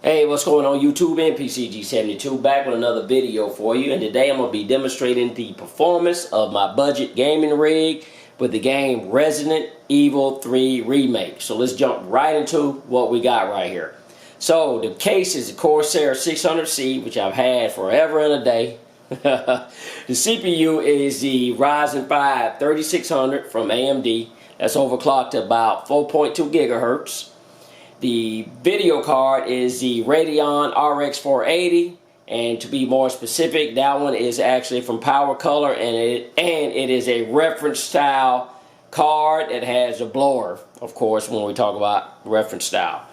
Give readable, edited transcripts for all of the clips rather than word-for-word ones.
Hey, what's going on YouTube and PCG72? Back with another video for you, and today I'm going to be demonstrating the performance of my budget gaming rig with the game Resident Evil 3 Remake. So let's jump right into what we got right here. So the case is the Corsair 600C, which I've had forever and a day. The CPU is the Ryzen 5 3600 from AMD. That's overclocked to about 4.2 gigahertz. The video card is the Radeon RX 480, and to be more specific, that one is actually from Power Color, and it is a reference style card that has a blower, of course, when we talk about reference style.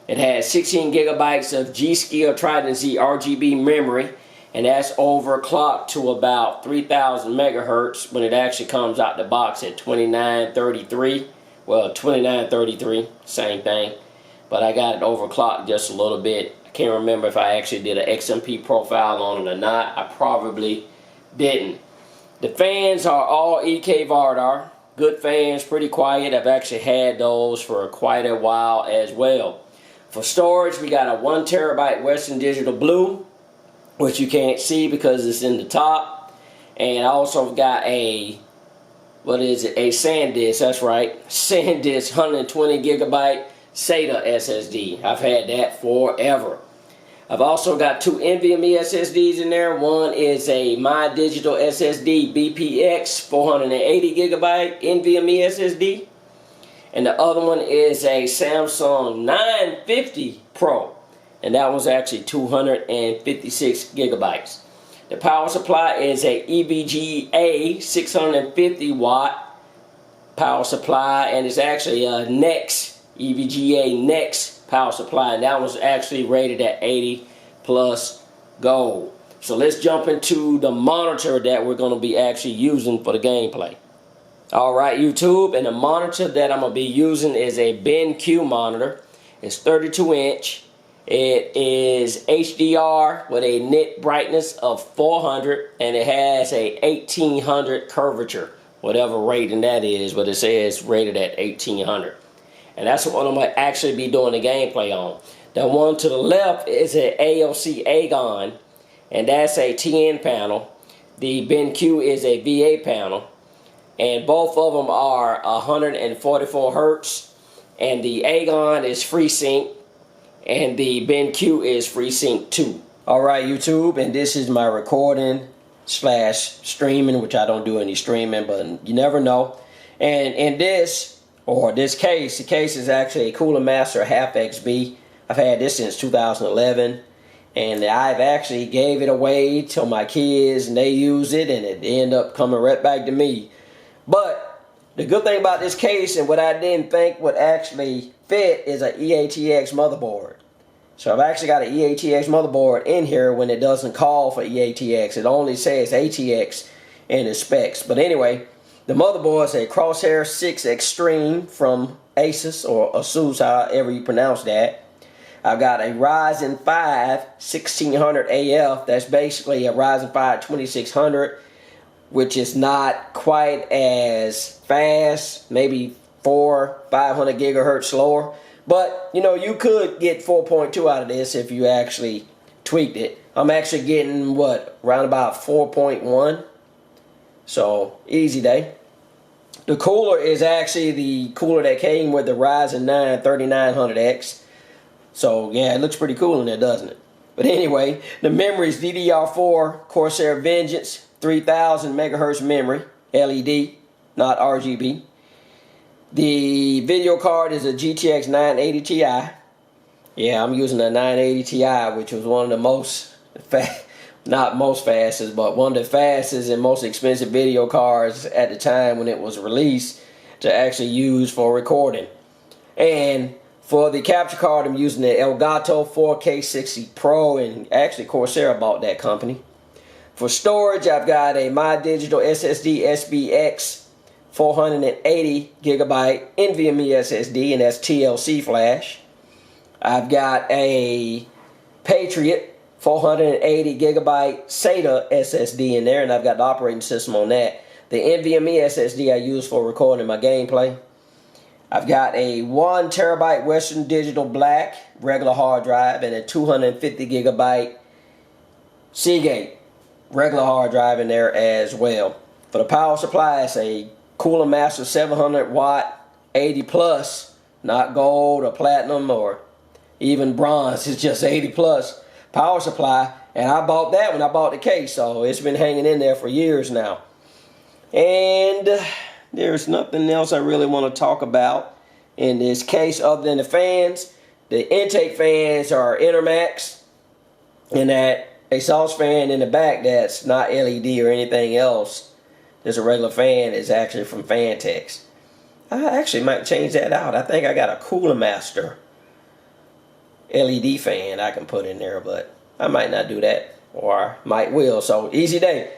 It has 16 gigabytes of G-Skill Trident Z RGB memory, and that's overclocked to about 3000 megahertz when it actually comes out the box at 2933. Well, 2933, same thing. But I got it overclocked just a little bit. I can't remember if I actually did an XMP profile on it or not. I probably didn't. The fans are all EK Vardar. Good fans, pretty quiet. I've actually had those for quite a while as well. For storage, we got a 1 terabyte Western Digital Blue, which you can't see because it's in the top. And I also got a, what is it? A SanDisk, that's right. SanDisk 120 gigabyte SATA SSD. I've had that forever. I've also got 2 NVMe SSDs in there. One is a My Digital SSD BPX 480 gigabyte NVMe SSD. And the other one is a Samsung 950 Pro. And that one's actually 256 gigabytes. The power supply is a EVGA 650 watt power supply. And it's actually a NEX EVGA Next power supply, and that was actually rated at 80 plus gold. So let's jump into the monitor that we're going to be actually using for the gameplay. Alright YouTube, and the monitor that I'm going to be using is a BenQ monitor. It's 32 inch. It is HDR with a nit brightness of 400, and it has a 1800 curvature, whatever rating that is, but it says rated at 1800. And that's what I'm going to actually be doing the gameplay on. The one to the left is an AOC Agon, and that's a TN panel. The BenQ is a VA panel, and both of them are 144 hertz. And the Agon is FreeSync, and the BenQ is FreeSync 2. Alright YouTube, and this is my recording / streaming, which I don't do any streaming, but you never know. And in this case, the case is actually a Cooler Master half XB. I've had this since 2011, and I've actually gave it away to my kids, and they use it, and it ended up coming right back to me. But the good thing about this case, and what I didn't think would actually fit, is an EATX motherboard. So I've actually got an EATX motherboard in here when it doesn't call for EATX. It only says ATX in the specs. But anyway, the motherboard is a Crosshair 6 Extreme from Asus, or Asus, however you pronounce that. I've got a Ryzen 5 1600 AF. That's basically a Ryzen 5 2600, which is not quite as fast, maybe 500 gigahertz slower. But, you know, you could get 4.2 out of this if you actually tweaked it. I'm actually getting, what, around about 4.1. So, easy day. The cooler is actually the cooler that came with the Ryzen 9 3900X. So, yeah, it looks pretty cool in there, doesn't it? But anyway, the memory is DDR4 Corsair Vengeance 3000 megahertz memory, LED, not RGB. The video card is a GTX 980 Ti. Yeah, I'm using a 980 Ti, which was one of the most not most fastest, but one of the fastest and most expensive video cards at the time when it was released to actually use for recording. And for the capture card, I'm using the Elgato 4K60 Pro, and actually Corsair bought that company. For storage, I've got a My Digital SSD SBX 480 gigabyte NVMe SSD, and that's TLC flash. I've got a Patriot 480 gigabyte SATA SSD in there, and I've got the operating system on that. The NVMe SSD I use for recording my gameplay. I've got a 1 terabyte Western Digital Black regular hard drive and a 250 gigabyte Seagate regular hard drive in there as well. For the power supply, it's a Cooler Master 700 watt 80 plus, not gold or platinum or even bronze. It's just 80 plus power supply, and I bought that when I bought the case, so it's been hanging in there for years now. And there's nothing else I really want to talk about in this case other than the fans. The intake fans are Intermax, and that exhaust fan in the back that's not LED or anything else. There's a regular fan. It's actually from Fantex. I actually might change that out. I think I got a Cooler Master LED fan I can put in there, but I might not do that, or might will. So easy day.